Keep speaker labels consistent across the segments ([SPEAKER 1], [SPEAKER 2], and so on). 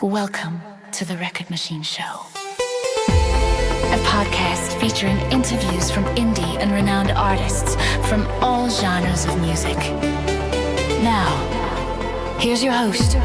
[SPEAKER 1] Welcome to the Record Machine Show, a podcast featuring interviews from indie and renowned artists from all genres of music. Now, here's your host,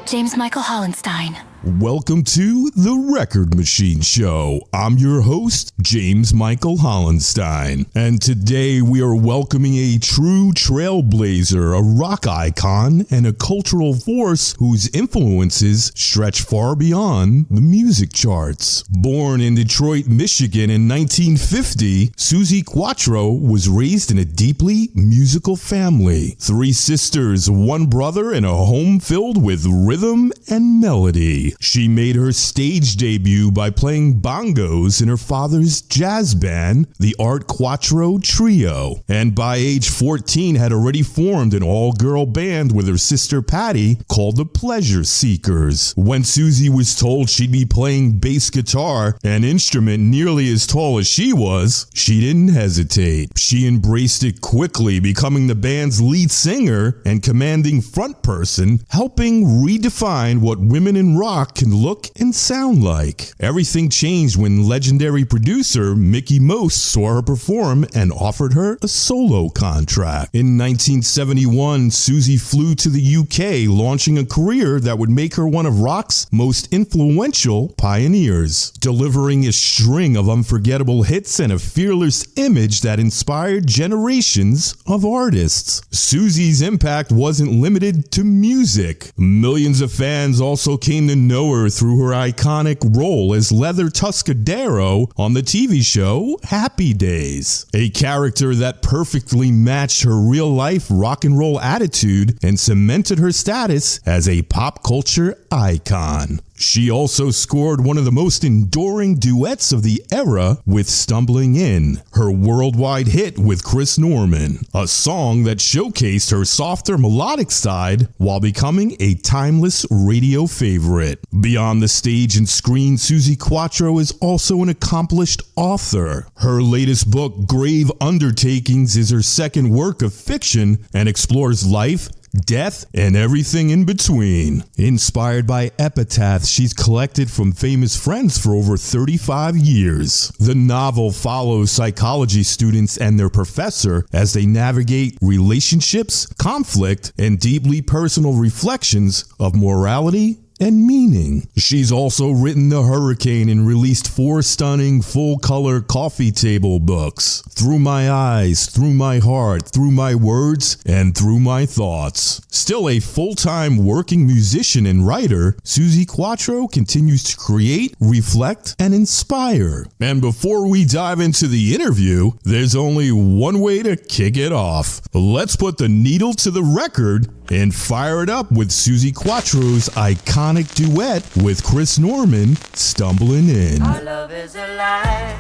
[SPEAKER 1] James Michael Hollenstein.
[SPEAKER 2] Welcome to the Record Machine Show. I'm your host, James Michael Hollenstein, and today we are welcoming a true trailblazer, a rock icon, and a cultural force whose influences stretch far beyond the music charts. Born in Detroit, Michigan in 1950, Suzi Quatro was raised in a deeply musical family. 3 sisters, 1 brother, and a home filled with rhythm and melody. She made her stage debut by playing bongos in her father's jazz band, the Art Quatro Trio, and by age 14 had already formed an all-girl band with her sister Patti called the Pleasure Seekers. When Suzi was told she'd be playing bass guitar, an instrument nearly as tall as she was, she didn't hesitate. She embraced it quickly, becoming the band's lead singer and commanding front person, helping redefine what women in rock can look and sound like. Everything changed when legendary producer Mickey Most saw her perform and offered her a solo contract. In 1971, Suzi flew to the UK, launching a career that would make her one of rock's most influential pioneers, delivering a string of unforgettable hits and a fearless image that inspired generations of artists. Suzi's impact wasn't limited to music. Millions of fans also came to know her through her iconic role as Leather Tuscadero on the TV show Happy Days, a character that perfectly matched her real-life rock and roll attitude and cemented her status as a pop culture icon. She also scored one of the most enduring duets of the era with Stumbling In, her worldwide hit with Chris Norman, a song that showcased her softer melodic side while becoming a timeless radio favorite. Beyond the stage and screen, Suzi Quatro is also an accomplished author. Her latest book, Grave Undertakings, is her second work of fiction and explores life, death, and everything in between. Inspired by epitaphs she's collected from famous friends for over 35 years. The novel follows psychology students and their professor as they navigate relationships, conflict, and deeply personal reflections of morality and meaning. She's also written The Hurricane and released 4 stunning full-color coffee table books, Through My Eyes, Through My Heart, Through My Words, and Through My Thoughts. Still a full-time working musician and writer, Suzi Quatro continues to create, reflect, and inspire. And before we dive into the interview, there's only one way to kick it off. Let's put the needle to the record and fire it up with Suzi Quatro's iconic duet with Chris Norman, Stumbling In.
[SPEAKER 3] Our love is alive,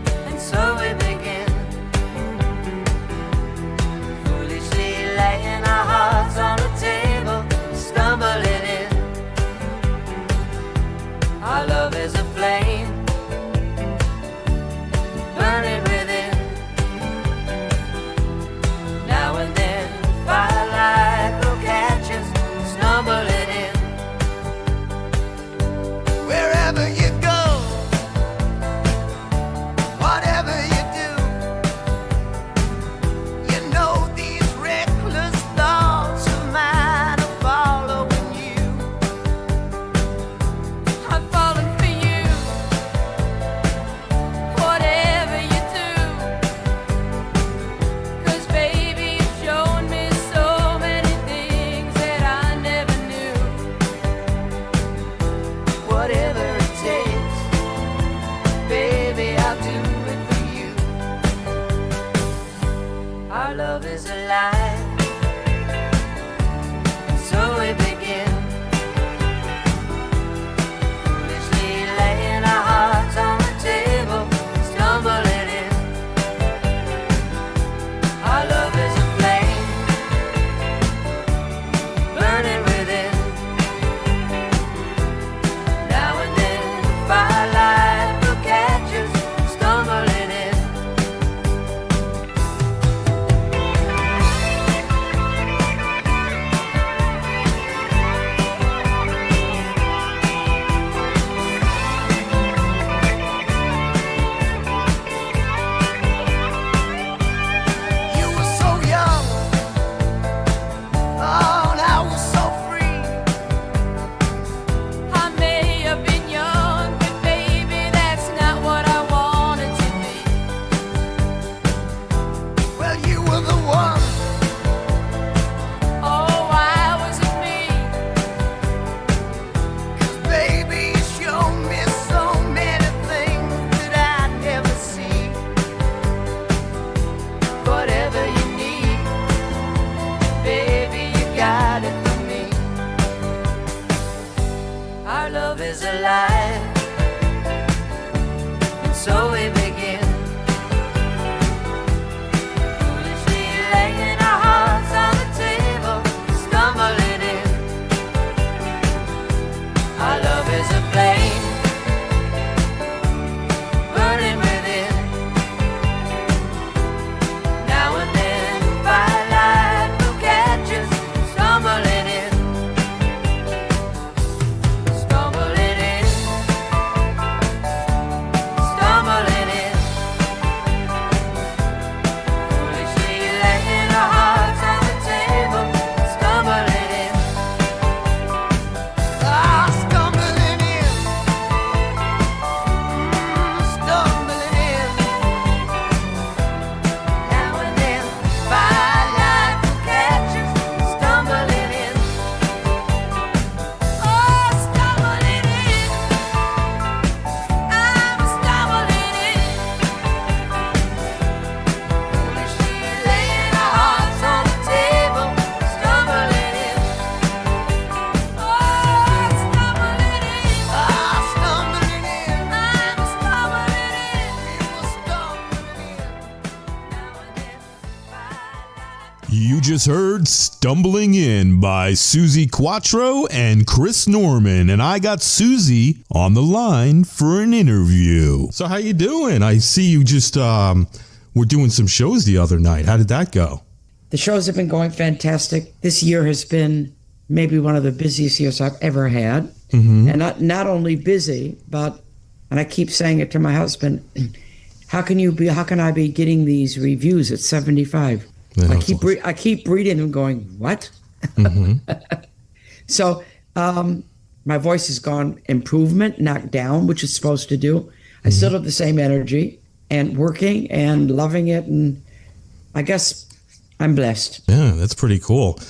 [SPEAKER 3] and so we begin, foolishly laying our hearts on the table, stumbling in. Our love is a flame, burning within. Now and then firelight will catch us, stumbling in. Wherever you go, whatever you do, is alive. And so we begin, foolishly laying our hearts on the table, stumbling in. Our love is a flame, burning within. Now and then, firelight will catch us, stumbling in. Stumbling in. Stumbling in. Foolishly laying our hearts on the table, stumbling in. Ah, stumbling in. Stumbling in. Now and then, firelight will catch us, stumbling in. Oh, stumbling in. I'm stumbling in. Foolishly laying our hearts on the table, stumbling in. Oh, stumbling in. Ah, stumbling in. I'm stumbling in. We're stumbling in. Now and then, firelight.
[SPEAKER 2] You just heard Stumbling In by Suzi Quatro and Chris Norman, and I got Suzi on the line for an interview. So how you doing? I see you just were doing some shows the other night. How did that go?
[SPEAKER 4] The shows have been going fantastic. This year has been maybe one of the busiest years I've ever had. And not only busy, but, and I keep saying it to my husband, how can I be getting these reviews at 75?
[SPEAKER 2] Yeah,
[SPEAKER 4] I keep reading them going, what? So my voice has gone improvement, not down, which it's supposed to do. I still have the same energy and working and loving it. And I guess I'm blessed.
[SPEAKER 2] Yeah, that's pretty cool.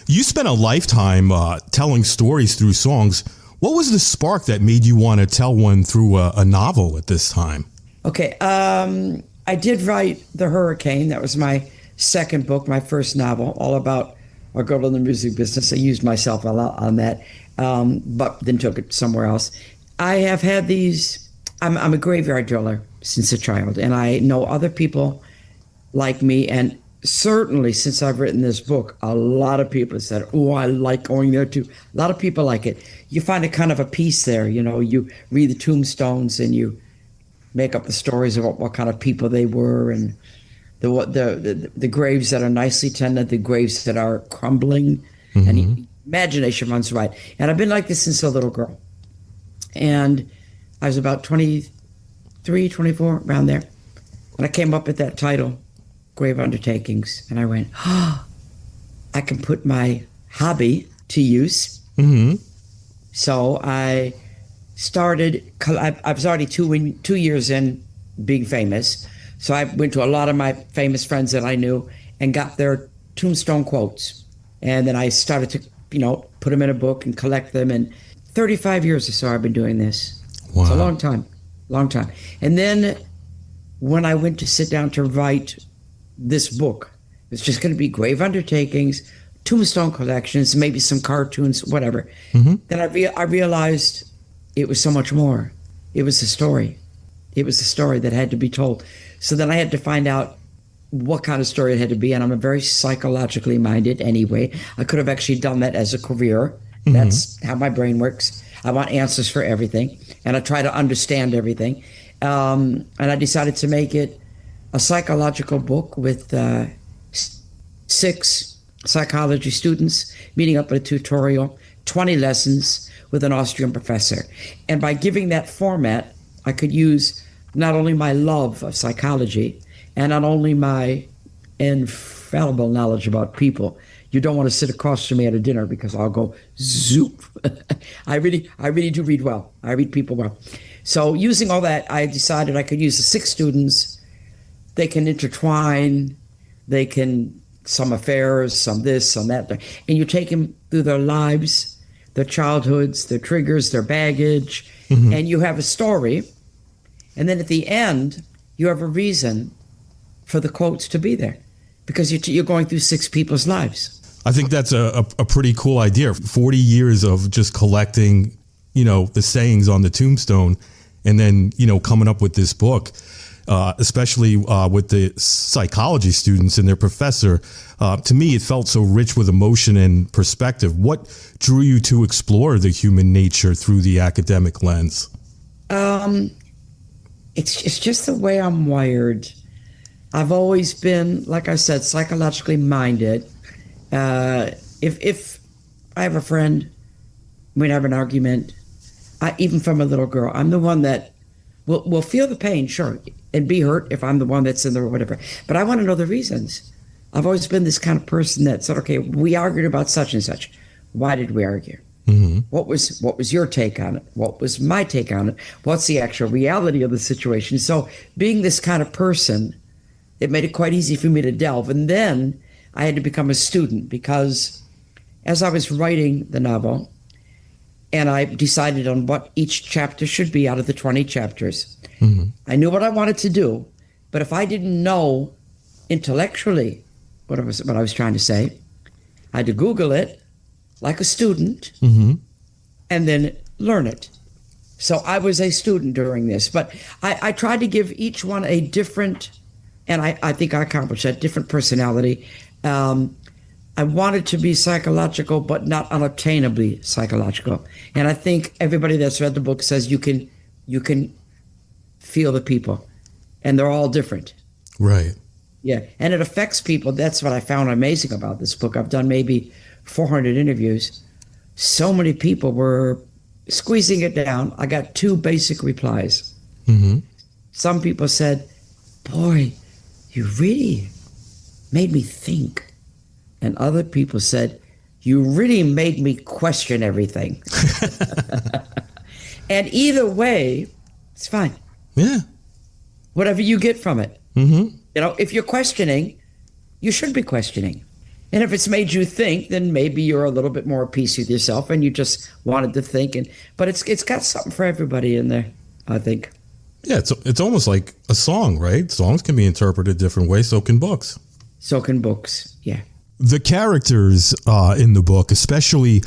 [SPEAKER 2] You spent a lifetime telling stories through songs. What was the spark that made you want to tell one through a novel at this time?
[SPEAKER 4] Okay. I did write The Hurricane. That was my second book, my first novel, all about a girl in the music business. I used myself a lot on that, but then took it somewhere else. I have had these, I'm a graveyard driller since a child, and I know other people like me, and certainly since I've written this book, a lot of people have said, oh, I like going there too. A lot of people like it. You find a kind of a piece there, you read the tombstones and you make up the stories about what kind of people they were, and the graves that are nicely tended, the graves that are crumbling, and imagination runs right. And I've been like this since a little girl. And I was about 23, 24, around there. And I came up with that title, Grave Undertakings. And I went, oh, I can put my hobby to use. So I started, I was already 2 years in being famous. So I went to a lot of my famous friends that I knew and got their tombstone quotes. And then I started to, put them in a book and collect them. And 35 years or so I've been doing this.
[SPEAKER 2] Wow.
[SPEAKER 4] It's a long time. And then when I went to sit down to write this book, it's just going to be grave undertakings, tombstone collections, maybe some cartoons, whatever. Then I realized it was so much more. It was a story. It was a story that had to be told. So then I had to find out what kind of story it had to be. And I'm a very psychologically minded anyway. I could have actually done that as a career. That's how my brain works. I want answers for everything. And I try to understand everything. And I decided to make it a psychological book with 6 psychology students meeting up at a tutorial, 20 lessons with an Austrian professor. And by giving that format, I could use not only my love of psychology and not only my infallible knowledge about people. You don't want to sit across from me at a dinner because I'll go zoop. I really do read well. I read people well. So using all that, I decided I could use the 6 students. They can intertwine. They can, some affairs, some this, some that. And you take them through their lives, their childhoods, their triggers, their baggage, and you have a story. And then at the end, you have a reason for the quotes to be there because you're going through 6 people's lives.
[SPEAKER 2] I think that's a pretty cool idea. 40 years of just collecting the sayings on the tombstone, and then, coming up with this book, especially with the psychology students and their professor. To me, it felt so rich with emotion and perspective. What drew you to explore the human nature through the academic lens?
[SPEAKER 4] It's just the way I'm wired. I've always been, like I said, psychologically minded. If I have a friend, we'd have an argument, even from a little girl, I'm the one that will feel the pain, sure, and be hurt if I'm the one that's in there or whatever. But I want to know the reasons. I've always been this kind of person that said, okay, we argued about such and such. Why did we argue? Mm-hmm. What was your take on it? What was my take on it? What's the actual reality of the situation? So being this kind of person, it made it quite easy for me to delve. And then I had to become a student, because as I was writing the novel, and I decided on what each chapter should be out of the 20 chapters, mm-hmm. I knew what I wanted to do, but if I didn't know intellectually what I was trying to say, I had to Google it like a student, mm-hmm. and then learn it. So I was a student during this, but I tried to give each one a different, and I think I accomplished that, different personality. I wanted to be psychological, but not unobtainably psychological. And I think everybody that's read the book says you can feel the people, and they're all different.
[SPEAKER 2] Right.
[SPEAKER 4] Yeah, and it affects people. That's what I found amazing about this book. I've done maybe 400 interviews. So many people were squeezing it down. I got 2 basic replies. Mm-hmm. Some people said, boy, you really made me think. And other people said, you really made me question everything. And either way, it's fine.
[SPEAKER 2] Yeah.
[SPEAKER 4] Whatever you get from it. Mm-hmm. If you're questioning, you should be questioning. And if it's made you think, then maybe you're a little bit more at peace with yourself and you just wanted to think. But it's got something for everybody in there, I think.
[SPEAKER 2] Yeah, it's almost like a song, right? Songs can be interpreted different ways, so can books.
[SPEAKER 4] So can books, yeah.
[SPEAKER 2] The characters in the book, especially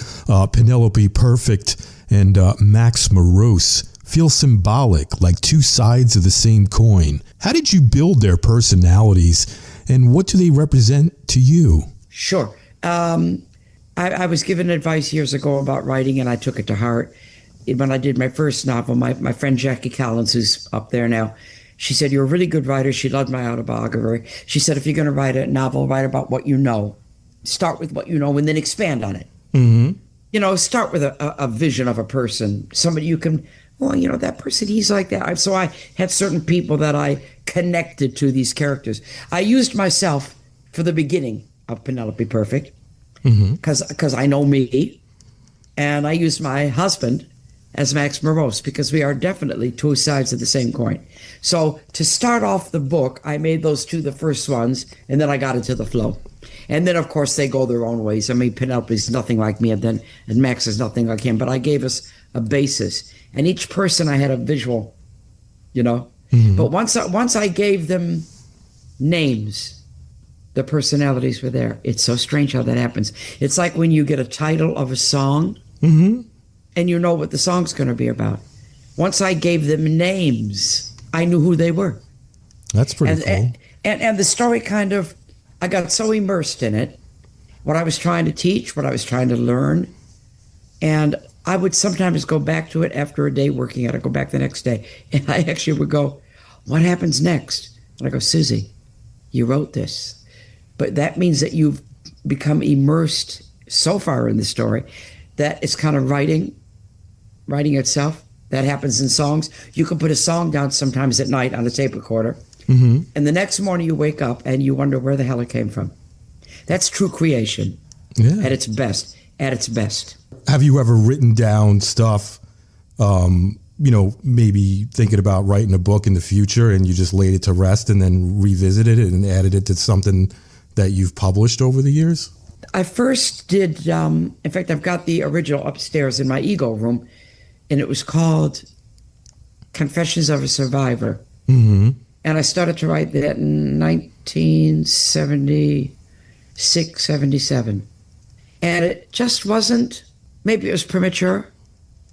[SPEAKER 2] Penelope Perfect and Max Morose, feel symbolic, like 2 sides of the same coin. How did you build their personalities, and what do they represent to you?
[SPEAKER 4] Sure. I was given advice years ago about writing, and I took it to heart. When I did my first novel, my friend Jackie Collins, who's up there now, she said, you're a really good writer. She loved my autobiography. She said, if you're going to write a novel, write about what you know. Start with what you know and then expand on it. Mm-hmm. Start with a vision of a person, somebody you can, that person, he's like that. So I had certain people that I connected to these characters. I used myself for the beginning of Penelope Perfect, because I know me, and I used my husband as Max Morose, because we are definitely 2 sides of the same coin. So to start off the book, I made those 2 the first ones, and then I got into the flow. And then, of course, they go their own ways. I mean, Penelope's nothing like me, and Max is nothing like him. But I gave us a basis, and each person I had a visual, Mm-hmm. But once I gave them names, the personalities were there. It's so strange how that happens. It's like when you get a title of a song, mm-hmm. and you know what the song's going to be about. Once I gave them names, I knew who they were.
[SPEAKER 2] That's pretty cool.
[SPEAKER 4] And the story I got so immersed in it, what I was trying to teach, what I was trying to learn. And I would sometimes go back to it after a day working at it, go back the next day. And I actually would go, what happens next? And I go, Suzi, you wrote this. But that means that you've become immersed so far in the story that it's kind of writing itself. That happens in songs. You can put a song down sometimes at night on a tape recorder, mm-hmm. and the next morning you wake up and you wonder where the hell it came from. That's true creation, at its best. At its best.
[SPEAKER 2] Have you ever written down stuff, maybe thinking about writing a book in the future, and you just laid it to rest and then revisited it and added it to something that you've published over the years?
[SPEAKER 4] I first did, in fact, I've got the original upstairs in my ego room, and it was called Confessions of a Survivor. Mm-hmm. And I started to write that in 1976, 77. And it just wasn't, maybe it was premature,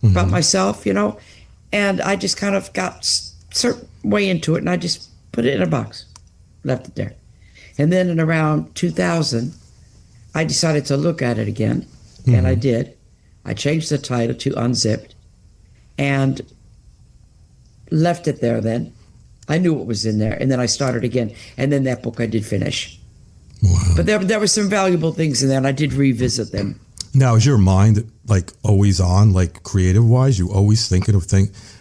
[SPEAKER 4] about myself, and I just kind of got certain way into it, and I just put it in a box, left it there. And then in around 2000, I decided to look at it again, and I did. I changed the title to Unzipped and left it there then. I knew what was in there, and then I started again, and then that book I did finish.
[SPEAKER 2] Wow.
[SPEAKER 4] But there were some valuable things in there, and I did revisit them.
[SPEAKER 2] Now, is your mind like always on, like creative wise? You always thinking of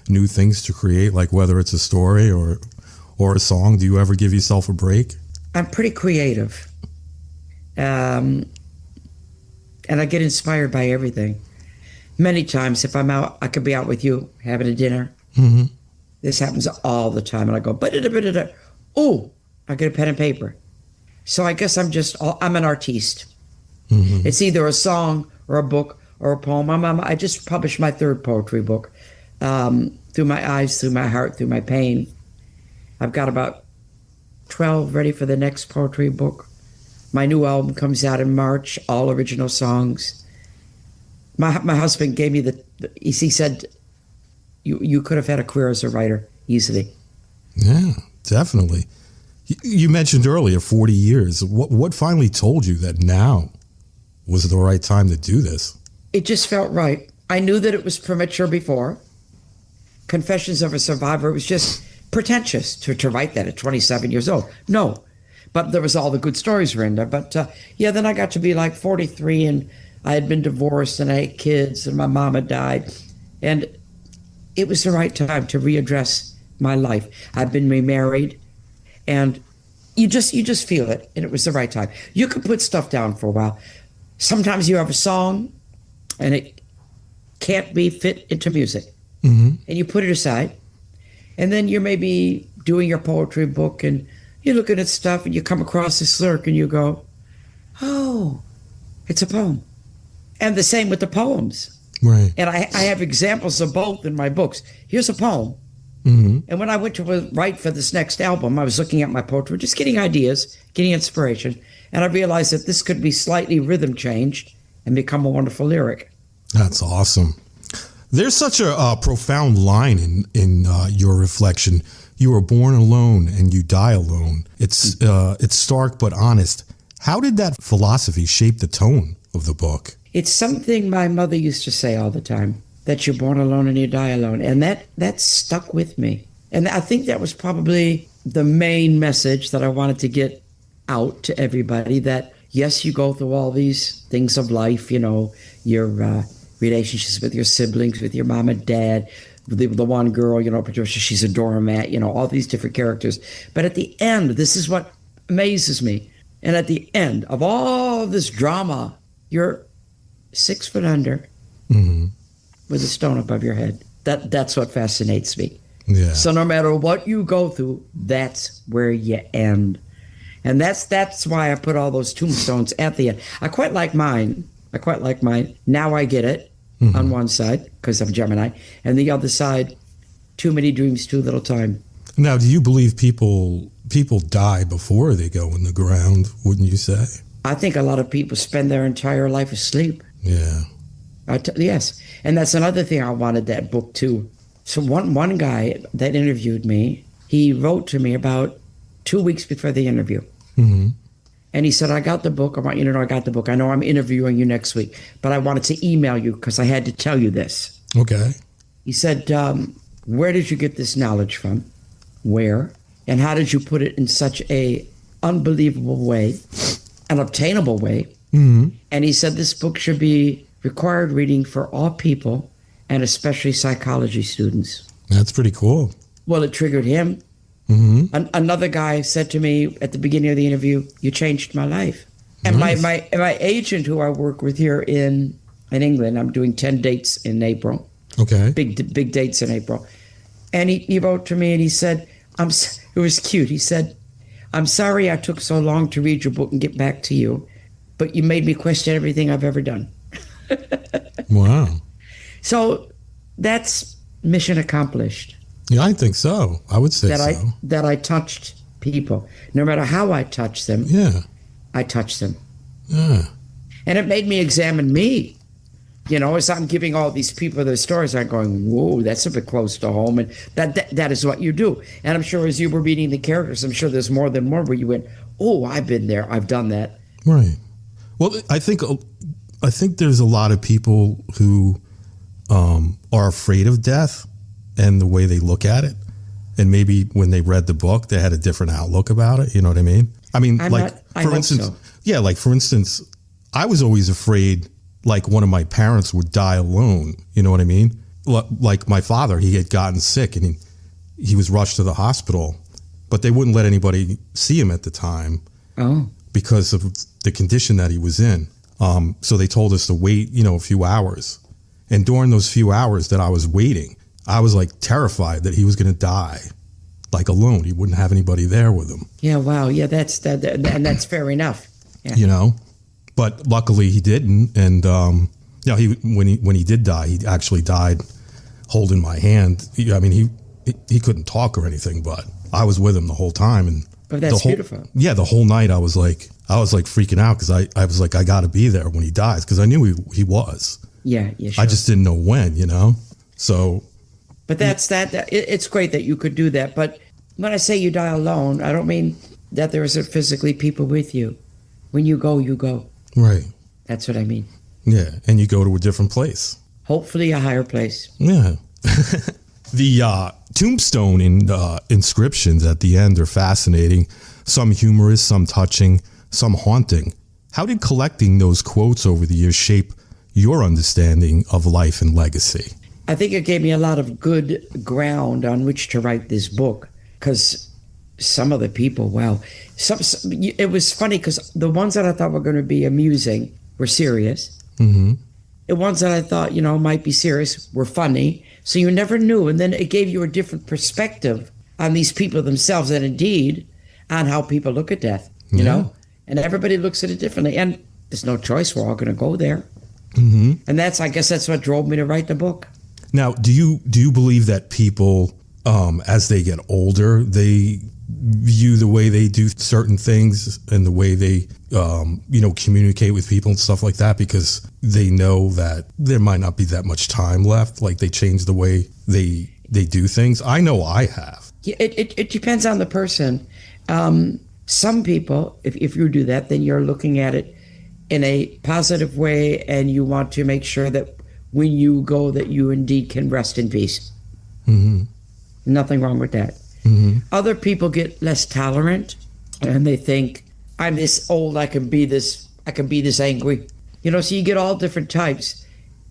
[SPEAKER 2] new things to create, like whether it's a story or a song? Do you ever give yourself a break?
[SPEAKER 4] I'm pretty creative, and I get inspired by everything. Many times, if I'm out, I could be out with you having a dinner.
[SPEAKER 2] Mm-hmm.
[SPEAKER 4] This happens all the time, and I go, oh, I get a pen and paper. So I guess I'm an artiste.
[SPEAKER 2] Mm-hmm.
[SPEAKER 4] It's either a song or a book or a poem. I just published my third poetry book, Through My Eyes, Through My Heart, Through My Pain. I've got about 12 ready for the next poetry book. My new album comes out in March, all original songs. My husband gave me he said, you could have had a career as a writer easily.
[SPEAKER 2] Yeah, definitely. You mentioned earlier 40 years. What finally told you that now was the right time to do this?
[SPEAKER 4] It just felt right. I knew that it was premature before. Confessions of a Survivor was just pretentious to write that at 27 years old. No, but there was all the good stories were in there. But then I got to be like 43, and I had been divorced, and I had kids, and my mom had died. And it was the right time to readdress my life. I've been remarried, and you just feel it, and it was the right time. You could put stuff down for a while. Sometimes you have a song, and it can't be fit into music, and you put it aside. And then you're maybe doing your poetry book, and you're looking at stuff, and you come across this lyric, and you go, oh, it's a poem. And the same with the poems.
[SPEAKER 2] Right.
[SPEAKER 4] And I have examples of both in my books. Here's a poem. And when I went to write for this next album, I was looking at my poetry, just getting ideas, getting inspiration, and I realized that this could be slightly rhythm changed and become a wonderful lyric.
[SPEAKER 2] That's awesome. There's such a profound line in your reflection. You were born alone and you die alone. It's stark but honest. How did that philosophy shape the tone of the book?
[SPEAKER 4] It's something my mother used to say all the time, that you're born alone and you die alone. And that stuck with me. And I think that was probably the main message that I wanted to get out to everybody, that yes, you go through all these things of life, your relationships with your siblings, with your mom and dad, the one girl, Patricia, she's a doormat, all these different characters. But at the end, this is what amazes me. And at the end of all this drama, you're 6 foot under with a stone above your head. That's what fascinates me.
[SPEAKER 2] Yeah.
[SPEAKER 4] So no matter what you go through, that's where you end. And that's why I put all those tombstones at the end. I quite like mine. Now I get it on one side because I'm Gemini, and the other side, too many dreams, too little time.
[SPEAKER 2] Now, do you believe people die before they go in the ground, wouldn't you say?
[SPEAKER 4] I think a lot of people spend their entire life asleep.
[SPEAKER 2] Yeah.
[SPEAKER 4] Yes. And that's another thing I wanted that book too. So one guy that interviewed me, he wrote to me about 2 weeks before the interview. And he said, I got the book. I want you to know I got the book. I know I'm interviewing you next week, but I wanted to email you because I had to tell you this.
[SPEAKER 2] Okay.
[SPEAKER 4] He said, where did you get this knowledge from? Where? And how did you put it in such a unbelievable way, an obtainable way? And he said this book should be required reading for all people, and especially psychology students. That's
[SPEAKER 2] pretty cool.
[SPEAKER 4] Well, it triggered him. Another guy said to me at the beginning of the interview, you changed my life. And
[SPEAKER 2] Nice.
[SPEAKER 4] my agent, who I work with here in England, I'm doing 10 dates in April.
[SPEAKER 2] Okay.
[SPEAKER 4] Big dates in April. And he wrote to me and he said, it was cute. He said, I'm sorry I took so long to read your book and get back to you, but you made me question everything I've ever done.
[SPEAKER 2] Wow.
[SPEAKER 4] So that's mission accomplished.
[SPEAKER 2] Yeah, I think so. I would say so.
[SPEAKER 4] That I touched people. No matter how I touched them,
[SPEAKER 2] Yeah.
[SPEAKER 4] I touched them.
[SPEAKER 2] Yeah.
[SPEAKER 4] And it made me examine me. As I'm giving all these people their stories, I'm going, whoa, that's a bit close to home. And that is what you do. And I'm sure as you were reading the characters, I'm sure there's more than one where you went, oh, I've been there. I've done that.
[SPEAKER 2] Right. Well, I think there's a lot of people who are afraid of death and the way they look at it. And maybe when they read the book, they had a different outlook about it. You know what I mean? I mean, for instance, I was always afraid like one of my parents would die alone. You know what I mean? Like my father, he had gotten sick and he was rushed to the hospital, but they wouldn't let anybody see him at the time because of the condition that he was in. So they told us to wait, a few hours. And during those few hours that I was waiting, I was like terrified that he was going to die, like alone. He wouldn't have anybody there with him.
[SPEAKER 4] Yeah, wow. Yeah, that's fair enough. Yeah.
[SPEAKER 2] But luckily he didn't. And when he did die, he actually died holding my hand. He couldn't talk or anything, but I was with him the whole time. And
[SPEAKER 4] that's beautiful.
[SPEAKER 2] Yeah, the whole night I was like freaking out because I was like, I got to be there when he dies because I knew he was.
[SPEAKER 4] Yeah, sure.
[SPEAKER 2] I just didn't know when, So.
[SPEAKER 4] But it's great that you could do that. But when I say you die alone, I don't mean that there isn't physically people with you. When you go, you go.
[SPEAKER 2] Right.
[SPEAKER 4] That's what I mean.
[SPEAKER 2] Yeah, and you go to a different place.
[SPEAKER 4] Hopefully a higher place.
[SPEAKER 2] Yeah. The tombstone inscriptions at the end are fascinating. Some humorous, some touching, some haunting. How did collecting those quotes over the years shape your understanding of life and legacy?
[SPEAKER 4] I think it gave me a lot of good ground on which to write this book because some of the people, wow. It was funny because the ones that I thought were going to be amusing were serious.
[SPEAKER 2] Mm-hmm.
[SPEAKER 4] The ones that I thought, might be serious were funny. So you never knew. And then it gave you a different perspective on these people themselves and indeed on how people look at death, you know? And everybody looks at it differently. And there's no choice. We're all going to go there.
[SPEAKER 2] Mm-hmm.
[SPEAKER 4] And I guess that's what drove me to write the book.
[SPEAKER 2] Now, do you believe that people, as they get older, they view the way they do certain things and the way they, communicate with people and stuff like that because they know that there might not be that much time left? Like they change the way they do things? I know I have.
[SPEAKER 4] Yeah, it depends on the person. Some people, if you do that, then you're looking at it in a positive way and you want to make sure that when you go that you indeed can rest in peace.
[SPEAKER 2] Mm-hmm.
[SPEAKER 4] Nothing wrong with that.
[SPEAKER 2] Mm-hmm.
[SPEAKER 4] Other people get less tolerant and they think, I'm this old, I can be this angry. So you get all different types.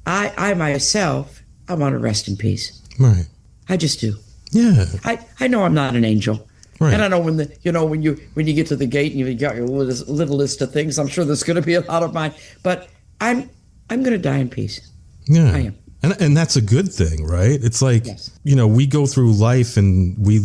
[SPEAKER 4] I myself, I want to rest in peace.
[SPEAKER 2] Right.
[SPEAKER 4] I just do.
[SPEAKER 2] Yeah.
[SPEAKER 4] I know I'm not an angel.
[SPEAKER 2] Right.
[SPEAKER 4] And I know when you get to the gate and you got your little list of things, I'm sure there's going to be a lot of mine, but I'm going to die in peace.
[SPEAKER 2] Yeah.
[SPEAKER 4] I am.
[SPEAKER 2] And that's a good thing, right? It's like,
[SPEAKER 4] yes.
[SPEAKER 2] We go through life and we,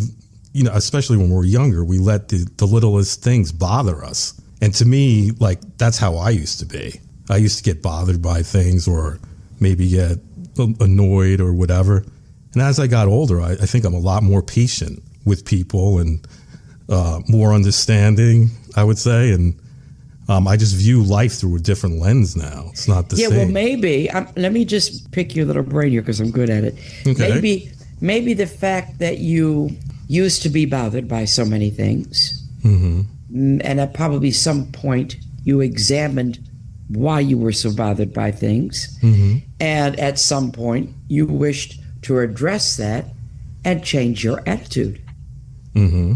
[SPEAKER 2] especially when we're younger, we let the littlest things bother us. And to me, like, that's how I used to be. I used to get bothered by things or maybe get annoyed or whatever. And as I got older, I think I'm a lot more patient with people and more understanding, I would say. And I just view life through a different lens now. It's not the same.
[SPEAKER 4] Yeah, well, maybe. Let me just pick your little brain here because I'm good at it.
[SPEAKER 2] Okay.
[SPEAKER 4] Maybe the fact that you used to be bothered by so many things,
[SPEAKER 2] mm-hmm.
[SPEAKER 4] and at probably some point you examined why you were so bothered by things,
[SPEAKER 2] mm-hmm.
[SPEAKER 4] and at some point you wished to address that and change your attitude.
[SPEAKER 2] Mm-hmm.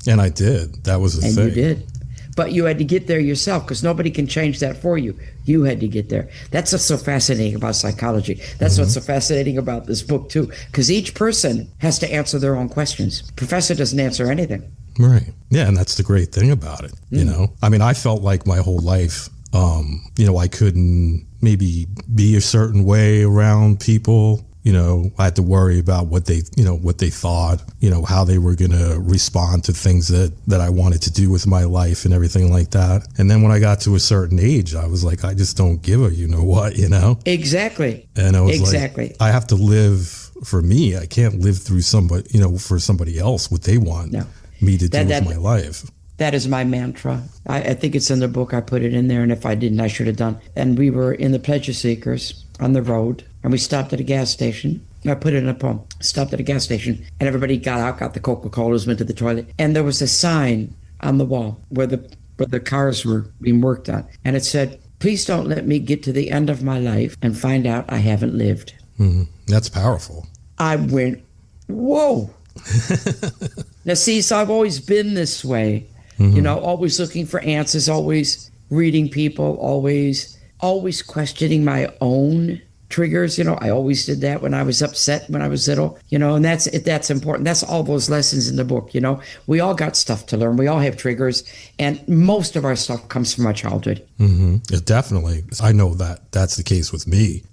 [SPEAKER 2] And I did. That was the thing.
[SPEAKER 4] And you did. But you had to get there yourself because nobody can change that for you. You had to get there. That's what's so fascinating about psychology. That's
[SPEAKER 2] mm-hmm.
[SPEAKER 4] what's so fascinating about this book, too, because each person has to answer their own questions. Professor doesn't answer anything.
[SPEAKER 2] Right. Yeah, and that's the great thing about it, I mean, I felt like my whole life, I couldn't maybe be a certain way around people. I had to worry about what they thought, how they were going to respond to things that I wanted to do with my life and everything like that. And then when I got to a certain age, I was like, I just don't give a
[SPEAKER 4] Exactly.
[SPEAKER 2] And I was
[SPEAKER 4] exactly.
[SPEAKER 2] like, I have to live for me. I can't live through somebody, for somebody else, what they want me to do with my life.
[SPEAKER 4] That is my mantra. I think it's in the book. I put it in there, and if I didn't, I should have done. And we were in the Pleasure Seekers on the road, and we stopped at a gas station. I put it in a poem. Stopped at a gas station, and everybody got out, got the Coca-Colas, went to the toilet, and there was a sign on the wall where the cars were being worked on, and it said, "Please don't let me get to the end of my life and find out I haven't lived."
[SPEAKER 2] Mm-hmm. That's powerful.
[SPEAKER 4] I went, whoa. Now, see, so I've always been this way. You know, always looking for answers, always reading people, always questioning my own triggers. You know, I always did that when I was upset, when I was little, you know, and that's important. That's all those lessons in the book. You know, we all got stuff to learn. We all have triggers, and most of our stuff comes from our childhood.
[SPEAKER 2] Mm-hmm. Yeah, definitely. I know that that's the case with me.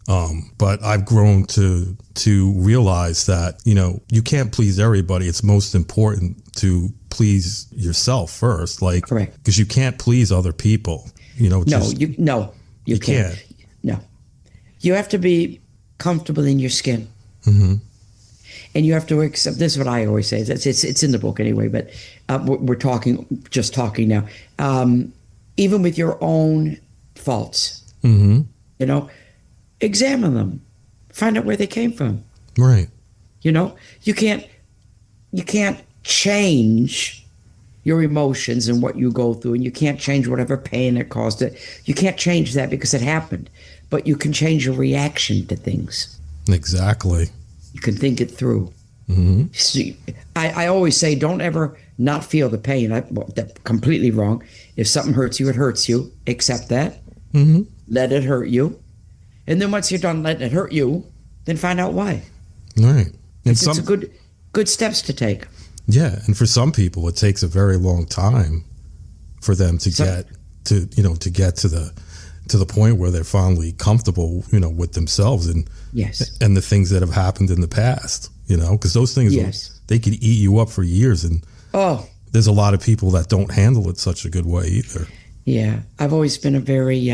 [SPEAKER 2] But I've grown to realize that, you know, you can't please everybody. It's most important to please yourself first. Like,
[SPEAKER 4] correct.
[SPEAKER 2] Because you can't please other people. You know,
[SPEAKER 4] you can't. No. You have to be comfortable in your skin.
[SPEAKER 2] Mm-hmm.
[SPEAKER 4] And you have to accept, this is what I always say, it's in the book anyway, but we're talking now. Even with your own faults,
[SPEAKER 2] mm-hmm.
[SPEAKER 4] you know, examine them, find out where they came from.
[SPEAKER 2] Right.
[SPEAKER 4] You know, you can't change your emotions and what you go through, and you can't change whatever pain it caused it. You can't change that because it happened, but you can change your reaction to things.
[SPEAKER 2] Exactly.
[SPEAKER 4] You can think it through.
[SPEAKER 2] Mm-hmm.
[SPEAKER 4] See, I always say, don't ever not feel the pain. That's completely wrong. If something hurts you, it hurts you. Accept that.
[SPEAKER 2] Mm-hmm.
[SPEAKER 4] Let it hurt you. And then once you're done letting it hurt you, then find out why.
[SPEAKER 2] Right. And
[SPEAKER 4] it's a good steps to take.
[SPEAKER 2] Yeah, and for some people, it takes a very long time for them to get to the point where they're finally comfortable, you know, with themselves and
[SPEAKER 4] yes,
[SPEAKER 2] and the things that have happened in the past, you know, because those things they could eat you up for years, and there's a lot of people that don't handle it such a good way either.
[SPEAKER 4] Yeah, I've always been a very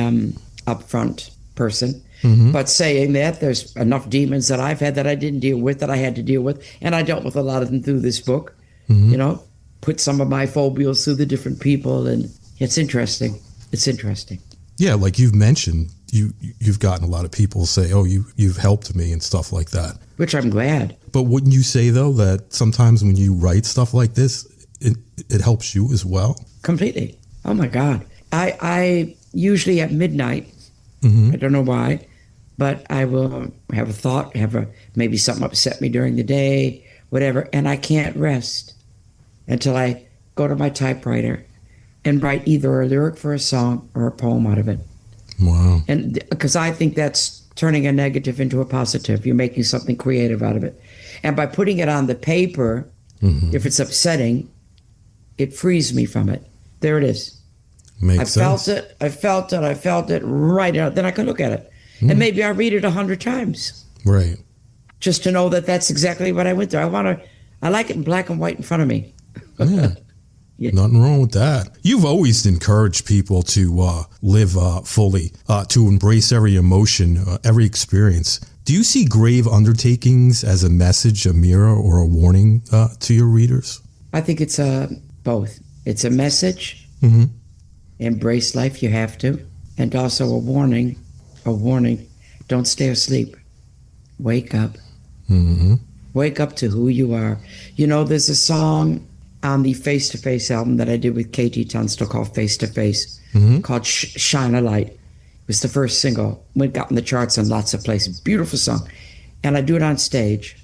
[SPEAKER 4] upfront person.
[SPEAKER 2] Mm-hmm.
[SPEAKER 4] But saying that, there's enough demons that I've had that I didn't deal with, that I had to deal with, and I dealt with a lot of them through this book.
[SPEAKER 2] Mm-hmm.
[SPEAKER 4] You know, put some of my phobias through the different people, and it's interesting. It's interesting.
[SPEAKER 2] Yeah, like you've mentioned, you've gotten a lot of people say, "Oh, you've helped me" and stuff like that.
[SPEAKER 4] Which I'm glad.
[SPEAKER 2] But wouldn't you say though that sometimes when you write stuff like this, it helps you as well?
[SPEAKER 4] Completely. Oh my God. I usually at midnight.
[SPEAKER 2] Mm-hmm.
[SPEAKER 4] I don't know why, but I will have a thought, maybe something upset me during the day, whatever, and I can't rest until I go to my typewriter and write either a lyric for a song or a poem out of it.
[SPEAKER 2] Wow.
[SPEAKER 4] And because I think that's turning a negative into a positive. You're making something creative out of it. And by putting it on the paper,
[SPEAKER 2] mm-hmm.
[SPEAKER 4] if it's upsetting, it frees me from it. There it is.
[SPEAKER 2] Makes sense.
[SPEAKER 4] I felt it right out. Then I could look at it.
[SPEAKER 2] Mm.
[SPEAKER 4] And maybe I read it 100 times.
[SPEAKER 2] Right.
[SPEAKER 4] Just to know that that's exactly what I went through. I like it in black and white in front of me.
[SPEAKER 2] Yeah.
[SPEAKER 4] Yeah.
[SPEAKER 2] Nothing wrong with that. You've always encouraged people to live fully, to embrace every emotion, every experience. Do you see grave undertakings as a message, a mirror, or a warning to your readers?
[SPEAKER 4] I think it's both. It's a message.
[SPEAKER 2] Mm-hmm.
[SPEAKER 4] Embrace life, you have to. And also a warning. Don't stay asleep. Wake up.
[SPEAKER 2] Mm-hmm.
[SPEAKER 4] Wake up to who you are. You know, there's a song on the Face to Face album that I did with KT Tunstall called Face to Face,
[SPEAKER 2] mm-hmm.
[SPEAKER 4] called Shine a Light. It was the first single. Got in the charts in lots of places. Beautiful song. And I do it on stage.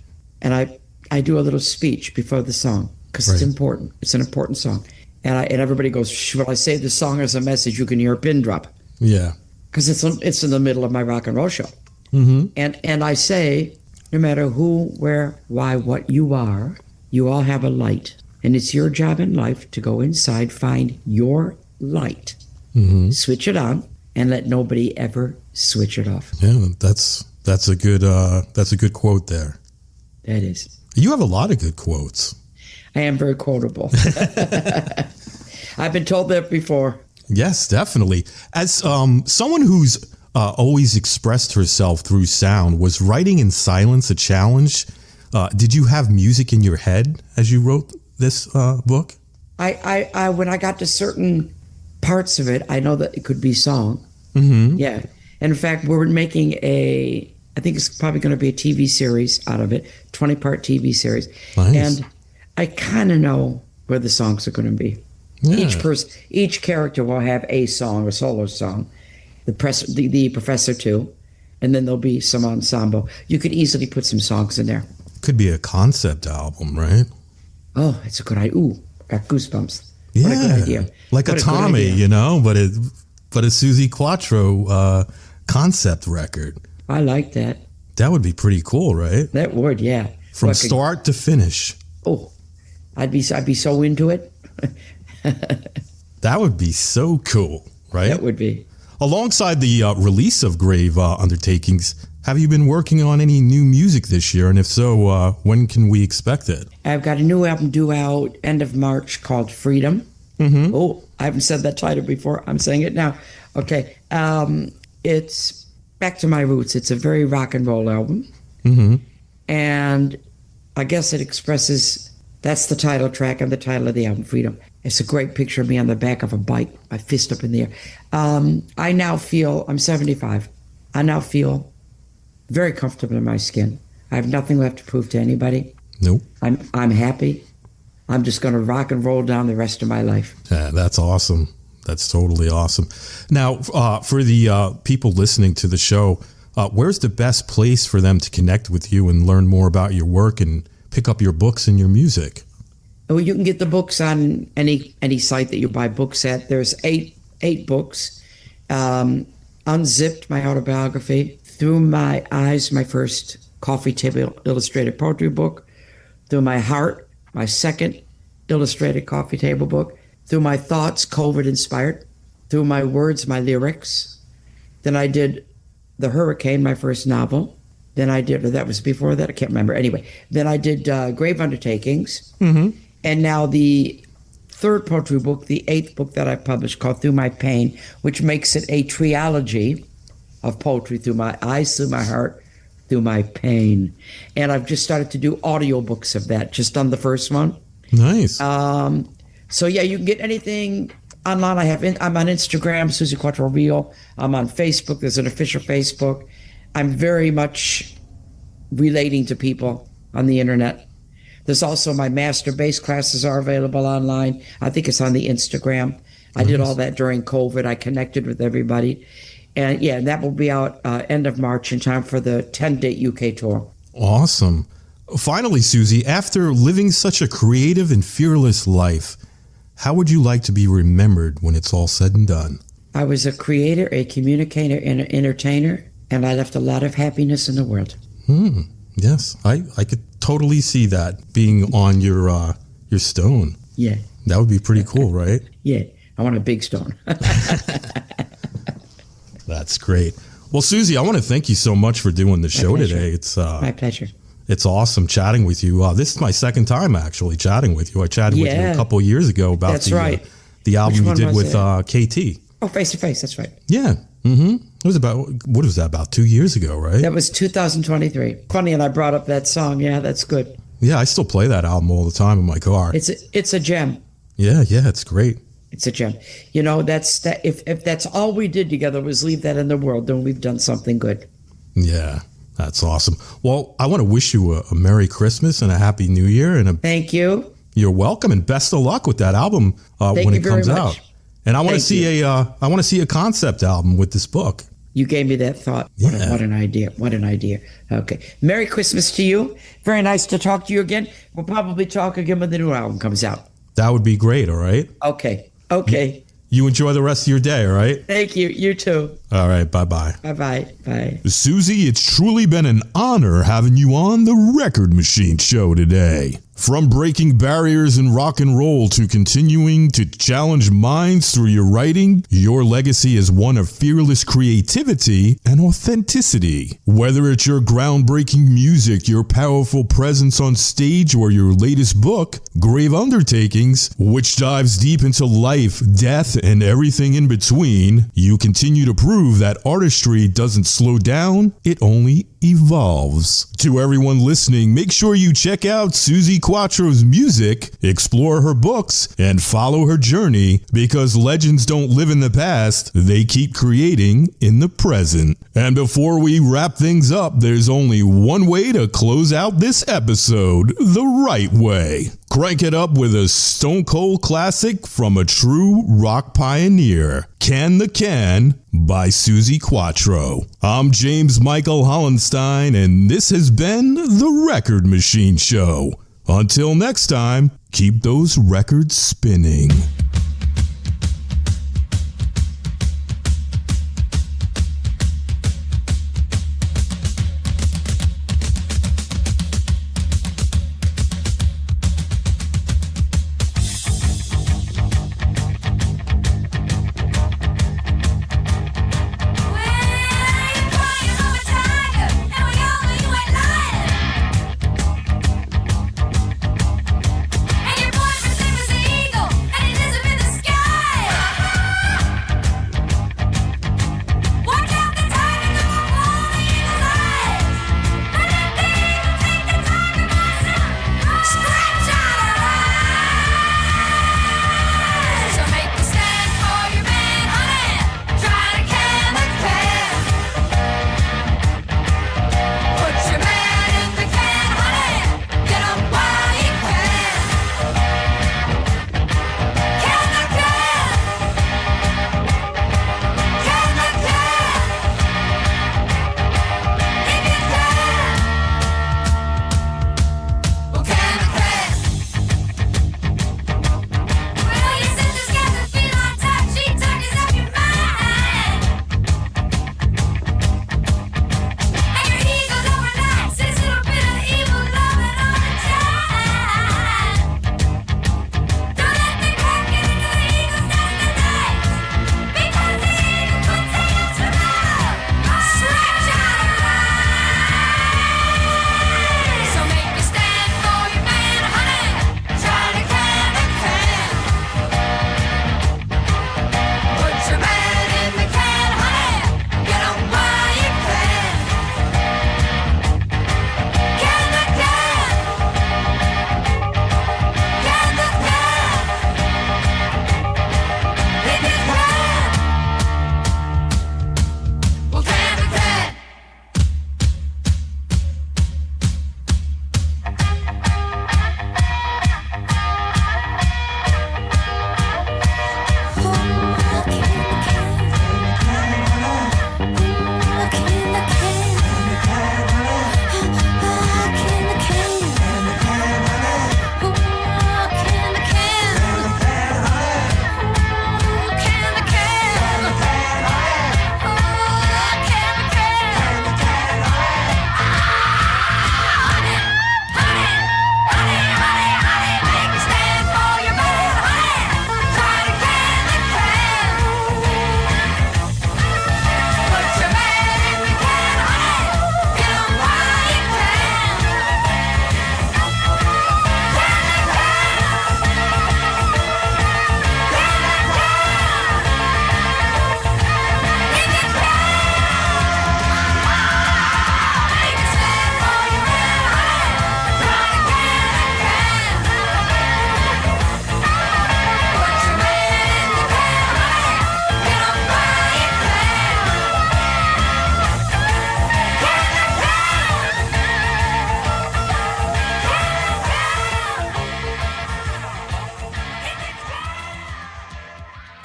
[SPEAKER 4] And I do a little speech before the song because it's important. It's an important song. And everybody goes, well, I say the song as a message, you can hear a pin drop.
[SPEAKER 2] Yeah.
[SPEAKER 4] Because it's in the middle of my rock and roll show.
[SPEAKER 2] Mm-hmm.
[SPEAKER 4] And I say, no matter who, where, why, what you are, you all have a light. And it's your job in life to go inside, find your light,
[SPEAKER 2] mm-hmm.
[SPEAKER 4] switch it on, and let nobody ever switch it off.
[SPEAKER 2] Yeah, that's a good quote there.
[SPEAKER 4] That is.
[SPEAKER 2] You have a lot of good quotes.
[SPEAKER 4] I am very quotable. I've been told that before.
[SPEAKER 2] Yes, definitely. As someone who's always expressed herself through sound, was writing in silence a challenge? Did you have music in your head as you wrote this book?
[SPEAKER 4] I when I got to certain parts of it, I know that it could be song.
[SPEAKER 2] Mm-hmm.
[SPEAKER 4] Yeah. And in fact, we're making I think it's probably going to be a TV series out of it, 20-part TV series.
[SPEAKER 2] Nice.
[SPEAKER 4] And I kind of know where the songs are going to be.
[SPEAKER 2] Yeah.
[SPEAKER 4] Each character will have a song, a solo song, the professor too, and then there'll be some ensemble. You could easily put some songs in there.
[SPEAKER 2] Could be a concept album, right?
[SPEAKER 4] Oh, it's a good idea. Ooh, got goosebumps.
[SPEAKER 2] Yeah,
[SPEAKER 4] What a good idea.
[SPEAKER 2] like
[SPEAKER 4] What
[SPEAKER 2] a
[SPEAKER 4] a good
[SPEAKER 2] Tommy,
[SPEAKER 4] idea.
[SPEAKER 2] you know, but a Suzi Quatro concept record.
[SPEAKER 4] I like that.
[SPEAKER 2] That would be pretty cool, right?
[SPEAKER 4] That would, yeah.
[SPEAKER 2] From
[SPEAKER 4] Look,
[SPEAKER 2] start to finish.
[SPEAKER 4] Oh, I'd be so into it.
[SPEAKER 2] That would be so cool, right?
[SPEAKER 4] That would be.
[SPEAKER 2] Alongside the release of Grave Undertakings, have you been working on any new music this year? And if so, when can we expect it?
[SPEAKER 4] I've got a new album due out end of March called Freedom.
[SPEAKER 2] Mm-hmm.
[SPEAKER 4] Oh, I haven't said that title before. I'm saying it now. Okay. It's back to my roots. It's a very rock and roll album.
[SPEAKER 2] Mm-hmm.
[SPEAKER 4] And I guess it expresses, that's the title track and the title of the album, Freedom. It's a great picture of me on the back of a bike, my fist up in the air. I now feel, I'm 75. I now feel very comfortable in my skin. I have nothing left to prove to anybody.
[SPEAKER 2] Nope.
[SPEAKER 4] I'm happy. I'm just going to rock and roll down the rest of my life.
[SPEAKER 2] Yeah, that's awesome. That's totally awesome. Now, for the people listening to the show, where's the best place for them to connect with you and learn more about your work and pick up your books and your music?
[SPEAKER 4] Well, you can get the books on any site that you buy books at. There's eight books. Unzipped, my autobiography. Through My Eyes, my first coffee table illustrated poetry book. Through My Heart, my second illustrated coffee table book. Through My Thoughts, COVID inspired. Through My Words, my lyrics. Then I did The Hurricane, my first novel. Then I did, or that was before that, I can't remember. Anyway, then I did Grave Undertakings.
[SPEAKER 2] Mm-hmm.
[SPEAKER 4] And now the third poetry book, the eighth book that I published called Through My Pain, which makes it a trilogy of poetry through my eyes, through my heart, through my pain. And I've just started to do audiobooks of that, just on the first one.
[SPEAKER 2] Nice.
[SPEAKER 4] So yeah, you can get anything online. I'm on Instagram, Suzi Quatro Real. I'm on Facebook. There's an official Facebook. I'm very much relating to people on the internet. There's also my master bass classes are available online. I think it's on the Instagram. I did all that during COVID. I connected with everybody. And yeah, that will be out end of March in time for the 10-day UK tour.
[SPEAKER 2] Awesome. Finally, Suzi, after living such a creative and fearless life, how would you like to be remembered when it's all said and done?
[SPEAKER 4] I was a creator, a communicator, and an entertainer, and I left a lot of happiness in the world.
[SPEAKER 2] Yes, I could totally see that being on your stone.
[SPEAKER 4] Yeah.
[SPEAKER 2] That would be pretty cool, right?
[SPEAKER 4] Yeah. I want a big stone.
[SPEAKER 2] That's great. Well, Suzi, I want to thank you so much for doing the show
[SPEAKER 4] pleasure.
[SPEAKER 2] today. It's
[SPEAKER 4] My pleasure.
[SPEAKER 2] It's awesome chatting with you. This is my second time actually chatting with you. I chatted with you a couple of years ago about
[SPEAKER 4] That's right.
[SPEAKER 2] The album
[SPEAKER 4] Which
[SPEAKER 2] you
[SPEAKER 4] one
[SPEAKER 2] did
[SPEAKER 4] was
[SPEAKER 2] with
[SPEAKER 4] it?
[SPEAKER 2] KT.
[SPEAKER 4] Oh, Face to Face. That's right.
[SPEAKER 2] Yeah. Mm-hmm. It was what was that, about 2 years ago, right?
[SPEAKER 4] That was 2023. Funny, and I brought up that song. Yeah, that's good.
[SPEAKER 2] Yeah, I still play that album all the time in my car.
[SPEAKER 4] It's a gem.
[SPEAKER 2] Yeah, it's great.
[SPEAKER 4] It's a gem. You know, if that's all we did together was leave that in the world, then we've done something good.
[SPEAKER 2] Yeah, that's awesome. Well, I want to wish you a Merry Christmas and a Happy New Year.
[SPEAKER 4] Thank you.
[SPEAKER 2] You're welcome, and best of luck with that album when it comes out. And I want to see a concept album with this book.
[SPEAKER 4] You gave me that thought. What an idea. What an idea. Okay. Merry Christmas to you. Very nice to talk to you again. We'll probably talk again when the new album comes out.
[SPEAKER 2] That would be great, all right?
[SPEAKER 4] Okay.
[SPEAKER 2] You enjoy the rest of your day, all right?
[SPEAKER 4] Thank you. You too.
[SPEAKER 2] All right, bye-bye.
[SPEAKER 4] Bye-bye. Bye.
[SPEAKER 2] Suzi, it's truly been an honor having you on the Record Machine Show today. From breaking barriers in rock and roll to continuing to challenge minds through your writing, your legacy is one of fearless creativity and authenticity. Whether it's your groundbreaking music, your powerful presence on stage, or your latest book, Grave Undertakings, which dives deep into life, death, and everything in between, you continue to prove that artistry doesn't slow down, it only evolves. To everyone listening, make sure you check out Suzi Quatro's music, explore her books, and follow her journey, because legends don't live in the past, they keep creating in the present. And before we wrap things up, there's only one way to close out this episode the right way. Crank it up with a stone cold classic from a true rock pioneer, Can the Can by Suzi Quatro. I'm James Michael Hollenstein, and this has been The Record Machine Show. Until next time, keep those records spinning.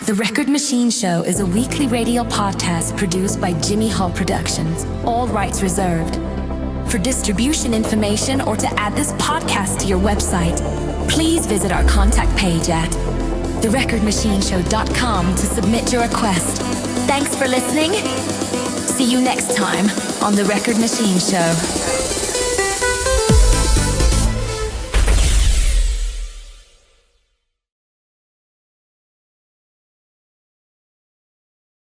[SPEAKER 1] The Record Machine Show is a weekly radio podcast produced by Jimmy Hall Productions. All rights reserved. For distribution information or to add this podcast to your website, please visit our contact page at therecordmachineshow.com to submit your request. Thanks for listening. See you next time on The Record Machine Show.